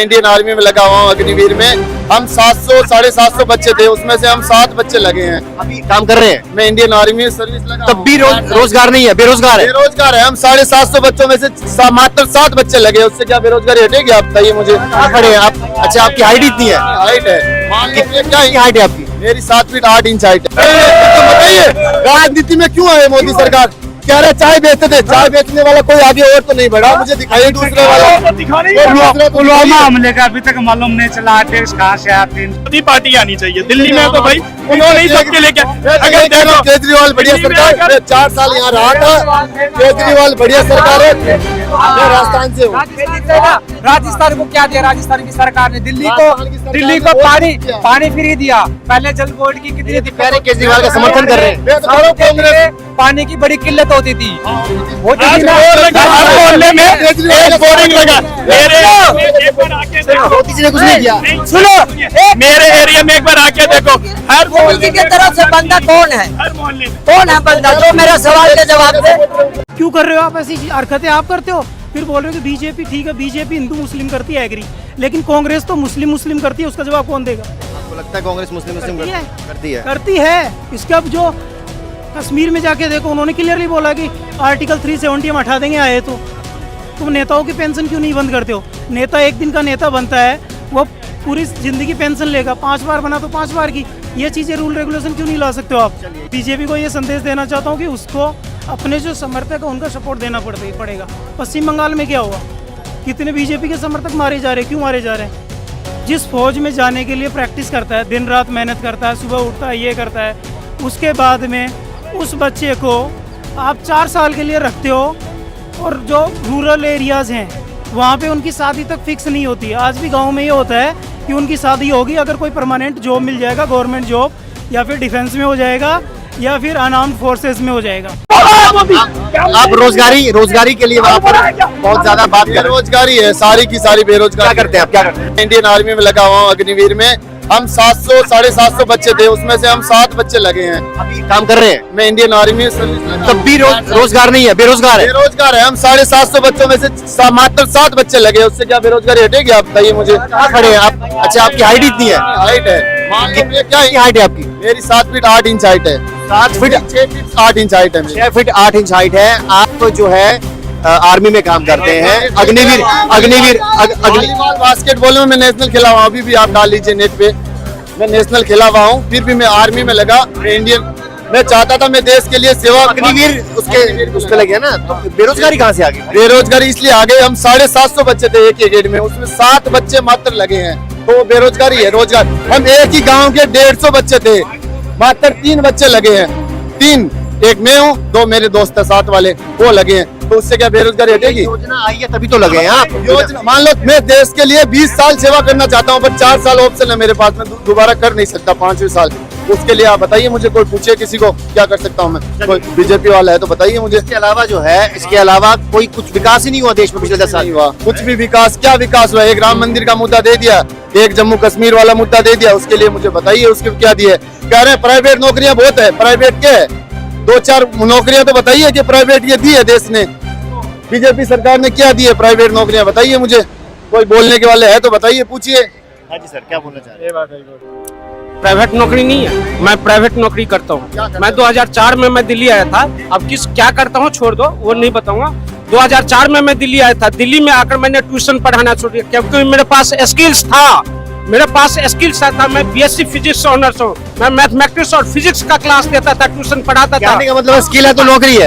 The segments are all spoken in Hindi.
इंडियन आर्मी में लगा हुआ हूँ, अग्निवीर में। हम 700-750 बच्चे थे, उसमें से हम 7 बच्चे लगे हैं। अभी काम कर रहे हैं? मैं इंडियन आर्मी में सर्विस लगा तब भी रोजगार नहीं है, बेरोजगार है? बेरोजगार है। हम 750 बच्चों में से मात्र 7 बच्चे लगे, उससे क्या बेरोजगारी हटेगी? आप बताइए मुझे। खड़े आप? अच्छा, आपकी हाइट इतनी है? हाइट है क्या हाइट है आपकी? मेरी 7 फीट 8 इंच हाइट है। बताइए राजनीति में क्यों आए मोदी सरकार? कह रहे चाय बेचते थे, चाय बेचने वाला कोई आगे और तो नहीं बढ़ा। मुझे दिखाइए दूसरे वाला। पुलवामा हमले का अभी तक मालूम नहीं चला अध्यक्ष कहाँ से आते हैं। पार्टी आनी चाहिए दिल्ली में, तो भाई उन्होंने ही सबके लेके। अगर देखो केजरीवाल बढ़िया सरकार, 4 साल यहाँ रहा था। केजरीवाल बढ़िया सरकार है। मैं राजस्थान से हूँ। राजस्थान को क्या दिया? राजस्थान की सरकार ने दिल्ली को पानी फ्री दिया। पहले जल बोर्ड की कितनी केजरीवाल का समर्थन कर रहे हैं। पानी की बड़ी किल्लत होती थी। वो मोहल्ले में एक बोरिंग लगा। मोदी जी ने कुछ नहीं किया। सुनो, मेरे एरिया में एक बार आके देखो, हर मोदी की तरफ से बंदा कौन है? हर मोहल्ले कौन है बंदा जो मेरा सवाल का जवाब दे? क्यों कर रहे हो आप ऐसी हरकतें? आप करते हो, फिर बोल रहे हो कि बीजेपी ठीक है, बीजेपी हिंदू मुस्लिम करती है एग्री, लेकिन कांग्रेस तो मुस्लिम करती है। उसका जवाब कौन देगा? आपको लगता है कांग्रेस मुस्लिम करती है। इसका अब जो कश्मीर में जाके देखो, उन्होंने क्लियरली बोला कि आर्टिकल 370 हम हटा देंगे आए तो। तुम नेताओं की पेंशन क्यों नहीं बंद करते हो? नेता एक दिन का नेता बनता है, वो पूरी जिंदगी पेंशन लेगा। 5 बार बना तो 5 बार की। ये चीजें रूल रेगुलेशन क्यों नहीं ला सकते हो आप? बीजेपी को ये संदेश देना चाहता हूँ कि उसको अपने जो समर्थक है उनका सपोर्ट देना पड़ेगा। पश्चिम बंगाल में क्या हुआ? कितने बीजेपी के समर्थक मारे जा रहे हैं? क्यों मारे जा रहे हैं? जिस फौज में जाने के लिए प्रैक्टिस करता है, दिन रात मेहनत करता है, सुबह उठता है, ये करता है, उसके बाद में उस बच्चे को आप 4 साल के लिए रखते हो, और जो रूरल एरियाज़ हैं वहाँ पे उनकी शादी तक फिक्स नहीं होती है। आज भी गांव में ये होता है कि उनकी शादी होगी अगर कोई परमानेंट जॉब मिल जाएगा, गवर्नमेंट जॉब, या फिर डिफेंस में हो जाएगा, या फिर अनआर्म्ड फोर्सेस में हो जाएगा। आप रोजगारी के लिए वहाँ पर बहुत ज्यादा बात कर रहे हैं। बेरोजगारी है, सारी की सारी बेरोजगारी। क्या करते हैं आप? क्या करते हैं? इंडियन आर्मी में लगा हुआ हूँ, अग्निवीर में। हम 700-750 बच्चे थे, उसमें से हम 7 बच्चे लगे हैं। अभी काम कर रहे हैं? मैं इंडियन आर्मी में सर्विस लगा। तब भी रोजगार नहीं है, बेरोजगार है? बेरोजगार है। हम 750 बच्चों में से मात्र 7 बच्चे लगे, उससे क्या बेरोजगारी हटेगी? आप बताइए मुझे। खड़े आप? अच्छा, आपकी हाइट इतनी है? हाइट है क्या हाइट है आपकी? मेरी 7 फीट 8 इंच हाइट है। 7 फीट 6 फीट 8 इंच हाइट है। 6 फीट 8 इंच हाइट है। आप जो है आर्मी में काम करते हैं, अग्निवीर वॉलीबॉल बास्केटबॉल में मैं नेशनल खेला हुआ, अभी भी आप डाल लीजिए नेट पे। मैं नेशनल खेला हुआ हूँ, फिर भी मैं आर्मी में लगा। मैं चाहता था मैं देश के लिए सेवा। अग्निवीर उसके लगे ना, तो बेरोजगारी कहाँ से आ गई? बेरोजगारी इसलिए आ गई, हम 750 बच्चे थे एक एकेडमी में, उसमें 7 बच्चे मात्र लगे हैं, तो बेरोजगारी है। रोजगार, हम एक ही गांव के 150 बच्चे थे, मात्र 3 बच्चे लगे हैं। 3, एक मैं हूँ, 2 मेरे दोस्त है साथ वाले, वो लगे हैं, तो उससे क्या बेरोजगारी हटेगी? योजना आई है तभी तो लगे हैं आप। योजना मान लो मैं देश के लिए 20 साल सेवा करना चाहता हूँ, पर 4 साल ऑप्शन है मेरे पास में, दोबारा कर नहीं सकता 5वें साल। उसके लिए आप बताइए मुझे, कोई पूछे किसी को क्या कर सकता हूँ मैं? कोई बीजेपी वाला है तो बताइए मुझे। इसके अलावा जो है, इसके अलावा कोई कुछ विकास ही नहीं हुआ देश में पिछले 10 साल? नहीं हुआ कुछ भी विकास। क्या विकास हुआ? एक राम मंदिर का मुद्दा दे दिया, एक जम्मू कश्मीर वाला मुद्दा दे दिया, उसके लिए मुझे बताइए उसके क्या दिए? कह रहे हैं प्राइवेट नौकरियां बहुत है, प्राइवेट क्या है? 2-4 नौकरियां तो बताइए कि प्राइवेट ये दी है देश ने, बीजेपी सरकार ने क्या दी है प्राइवेट नौकरियां? बताइए मुझे, कोई बोलने के वाले है तो बताइए, पूछिए। हाँ जी सर, क्या बोलना चाह रहे हैं? प्राइवेट नौकरी नहीं है, मैं प्राइवेट नौकरी करता हूँ। मैं 2004 में मैं दिल्ली आया था। अब क्या करता हूँ छोड़ दो, वो नहीं बताऊंगा। 2004 में मैं दिल्ली आया था। दिल्ली में आकर मैंने ट्यूशन पढ़ाना छोड़ दिया, क्योंकि मेरे पास स्किल्स था। मैं बीएससी फिजिक्स ऑनर्स हूँ। मैं मैथमेटिक्स और फिजिक्स का क्लास देता था, ट्यूशन पढ़ाता था। कहने का मतलब स्किल है तो नौकरी है।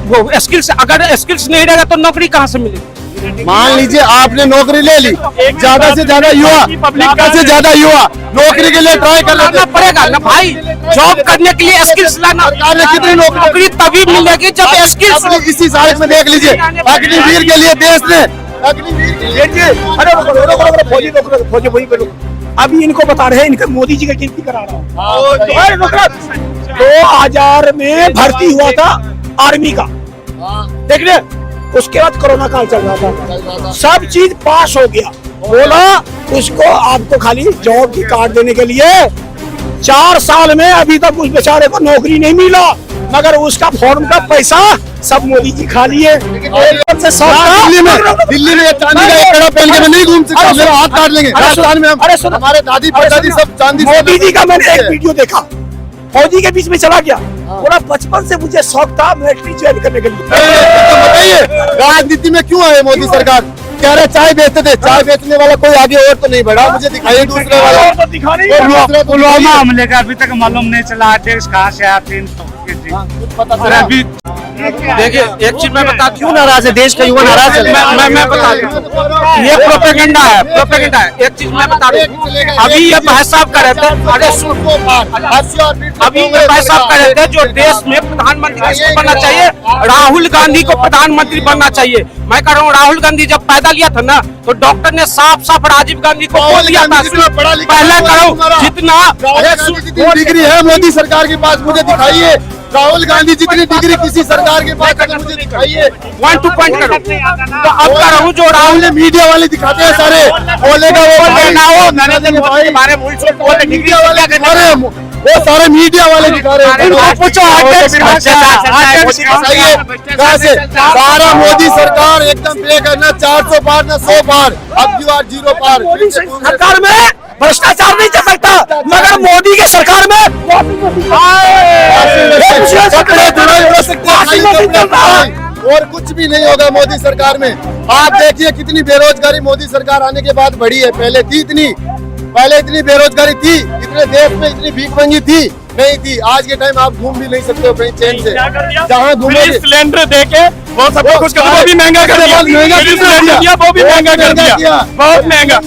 वो स्किल्स, अगर स्किल्स नहीं रहेगा तो नौकरी कहाँ से मिलेगी? मान लीजिए आपने नौकरी ले ली, ज्यादा से ज्यादा युवा नौकरी के लिए ट्राई करना पड़ेगा ना भाई। जॉब करने के लिए स्किल्स लाना। कितनी नौकरी तभी मिलेगी जब स्किल्स। इसी साल में देख लीजिए, अग्निवीर के लिए देश ने अभी इनको बता रहे हैं, इनका मोदी जी का गिनती करा रहा हूँ। 2000 में भर्ती हुआ था आर्मी का, देख रहे, उसके बाद कोरोना काल चल रहा था, सब चीज पास हो गया। बोला उसको आपको खाली जॉब की कार्ड देने के लिए 4 साल में अभी तक उस बेचारे को नौकरी नहीं मिला, मगर उसका फॉर्म का पैसा सब मोदी जी खा लिए। एकदम से दिल्ली में चांदी का एक कड़ा पहन के मैं नहीं घूम सकता, मेरा हाथ काट लेंगे। राजस्थान में हमारे दादी परदादी सब चांदी। मोदी जी का मैंने एक वीडियो देखा, फौजी के बीच में चला गया, पूरा बचपन से मुझे शौक था मिलिट्री ज्वाइन करने के लिए। बताइए राजनीति में क्यों आए मोदी सरकार? कह रहे चाय बेचते थे, चाय बेचने वाला कोई आगे और तो नहीं बढ़ा, मुझे दिखाइए दूसरे वाला। पुलवामा हमले का अभी तक मालूम नहीं चला, देश कहाँ से आया 300 अभी। देखिए एक चीज मैं बता क्यों नाराज है देश का युवा? नाराज है। मैं बता दूं, ये प्रोपेगेंडा है, प्रोपेगेंडा है। एक चीज मैं बता दूं, अभी ये भाई साहब कह रहे थे, अभी ये भाई साहब कह रहे थे जो देश में प्रधानमंत्री किसको बनना चाहिए, राहुल गांधी को प्रधानमंत्री बनना चाहिए। मैं कह रहा हूँ राहुल गांधी जब पैदा लिया था ना, तो डॉक्टर ने साफ साफ राजीव गांधी को बोल दिया था। पहले करो जितना डिग्री है मोदी सरकार के पास, मुझे दिखाइए। राहुल गांधी जितनी डिग्री किसी सरकार के पास है, मुझे दिखाइए। 1 2 पॉइंट करो। तो अब कह रहा हूँ जो राहुल ने मीडिया वाले दिखाते हैं सारे, बोलेगा वो नरेंद्र मोदी हमारे मीडिया वाले दिखा रहे हैं, वो सारे मीडिया वाले दिखा रहे हैं। पूछो कहाँ से सारा मोदी सरकार एकदम फेक है, ना 400 पार ना 100 पार, अब की बार 0 पार। मोदी सरकार में भ्रष्टाचार नहीं चल सकता, मगर मोदी के सरकार में और कुछ भी नहीं होगा मोदी सरकार में। आप देखिए कितनी बेरोजगारी मोदी सरकार आने के बाद बढ़ी है। पहले इतनी बेरोजगारी थी, इतने देश में इतनी भीख मंगी थी नहीं थी। आज के टाइम आप घूम भी नहीं सकते हो कहीं चैन से, जहाँ घूमोगे। सिलेंडर देके वो सब कुछ वो भी महंगा कर दिया, वो भी महंगा कर दिया, बहुत महंगा।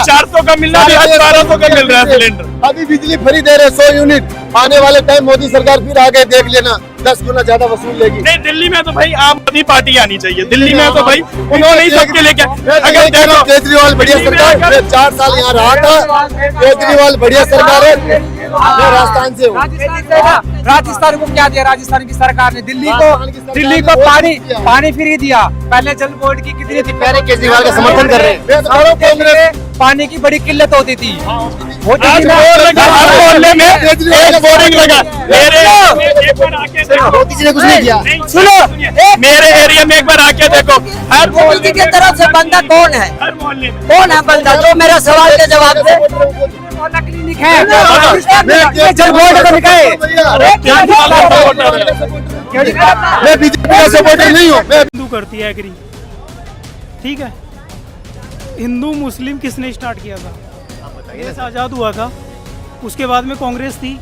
400 का मिल रहा है, 1200 का मिल रहा है सिलेंडर। अभी बिजली फ्री दे रहे 100 यूनिट, आने वाले टाइम मोदी सरकार फिर आगे देख लेना 10 गुना ज्यादा वसूल लेगी। नहीं, दिल्ली में तो भाई आम आदमी पार्टी आनी चाहिए। दिल्ली में तो भाई उन्होंने ही सबके लेके, अगर देखो केजरीवाल बढ़िया सरकार, मैं 4 साल यहाँ रहा था, केजरीवाल बढ़िया सरकार है। मैं राजस्थान से हूँ। राजस्थान को क्या दिया राजस्थान की सरकार ने? दिल्ली को पानी फ्री दिया। पहले जल बोर्ड की कितनी थी, पहले केजरीवाल का समर्थन कर रहे हैं। शहरों के लिए पानी की बड़ी किल्लत होती थी। वो आज मोहल्ले में एक बोर्डिंग लगा। मोदी जी ने कुछ नहीं किया। सुनो, मेरे एरिया में एक बार आके देखो, हर मोदी की तरफ से बंदा कौन है? हर मोहल्ले में कौन है बंदा जो मेरा सवाल का जवाब दे? क्लिनिक है, जल बोर्ड का मैं बीजेपी का सपोर्टर नहीं हूँ। हिंदू करती है एग्री, ठीक है। हिंदू मुस्लिम किसने स्टार्ट किया था? देश आज़ाद हुआ था, उसके बाद में कांग्रेस थी।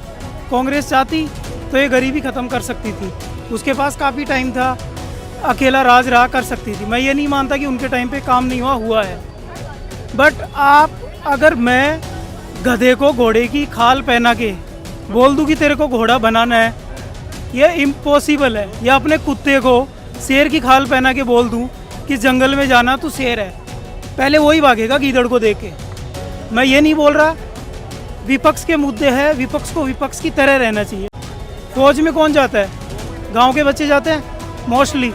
कांग्रेस चाहती तो ये गरीबी ख़त्म कर सकती थी, उसके पास काफ़ी टाइम था, अकेला राज रहा कर सकती थी। मैं ये नहीं मानता कि उनके टाइम पे काम नहीं हुआ है। बट आप अगर मैं गधे को घोड़े की खाल पहना के बोल दूं कि तेरे को घोड़ा बनाना है, ये इम्पॉसिबल है। या अपने कुत्ते को शेर की खाल पहना के बोल दूं कि जंगल में जाना तू शेर है, पहले वही भागेगा गीदड़ को देख के। मैं ये नहीं बोल रहा, विपक्ष के मुद्दे हैं, विपक्ष को विपक्ष की तरह रहना चाहिए। फौज में कौन जाता है? गांव के बच्चे जाते हैं मोस्टली,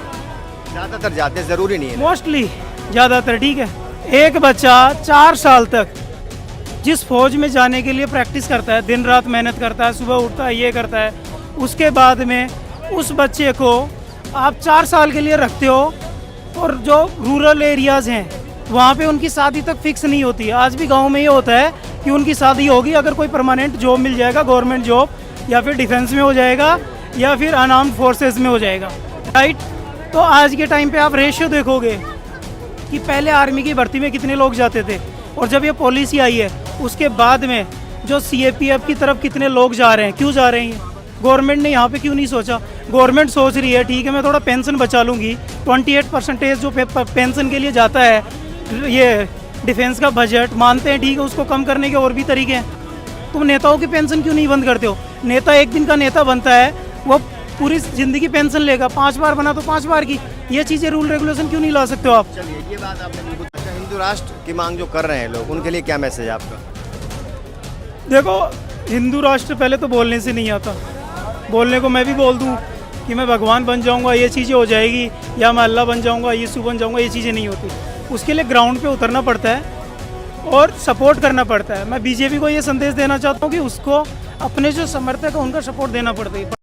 ज्यादातर जाते हैं, जरूरी नहीं है। मोस्टली ज़्यादातर, ठीक है। एक बच्चा 4 साल तक जिस फौज में जाने के लिए प्रैक्टिस करता है, दिन रात मेहनत करता है, सुबह उठता है, ये करता है, उसके बाद में उस बच्चे को आप 4 साल के लिए रखते हो, और जो रूरल एरियाज़ हैं वहाँ पे उनकी शादी तक फिक्स नहीं होती है। आज भी गांव में ये होता है कि उनकी शादी होगी अगर कोई परमानेंट जॉब मिल जाएगा, गवर्नमेंट जॉब, या फिर डिफेंस में हो जाएगा, या फिर अनआर्म्ड फोर्सेस में हो जाएगा, राइट। तो आज के टाइम पे आप रेशियो देखोगे कि पहले आर्मी की भर्ती में कितने लोग जाते थे, और जब ये पॉलिसी आई है उसके बाद में जो CAPF की तरफ कितने लोग जा रहे हैं, क्यों जा रहे हैं? गवर्नमेंट ने यहाँ पे क्यों नहीं सोचा? गवर्नमेंट सोच रही है ठीक है मैं थोड़ा पेंशन बचा लूँगी, 28% जो पेंशन के लिए जाता है, ये डिफेंस का बजट मानते हैं, ठीक है, उसको कम करने के और भी तरीके हैं। तुम नेताओं की पेंशन क्यों नहीं बंद करते हो? नेता एक दिन का नेता बनता है, वो पूरी जिंदगी पेंशन लेगा, 5 बार बना तो 5 बार की। ये चीज़ें रूल रेगुलेशन क्यों नहीं ला सकते हो आप? चलिए, ये बात आपने बिल्कुल। अच्छा, हिंदू राष्ट्र की मांग जो कर रहे हैं लोग, उनके लिए क्या मैसेज है आपका? देखो, हिंदू राष्ट्र पहले तो बोलने से नहीं आता। बोलने को मैं भी बोल दूं कि मैं भगवान बन जाऊंगा, ये चीज़ें हो जाएगी, या मैं अल्लाह बन जाऊंगा, यीशु बन जाऊंगा, ये चीज़ें नहीं होती। उसके लिए ग्राउंड पे उतरना पड़ता है और सपोर्ट करना पड़ता है। मैं बीजेपी को ये संदेश देना चाहता हूँ कि उसको अपने जो समर्थक है उनका सपोर्ट देना पड़ता है।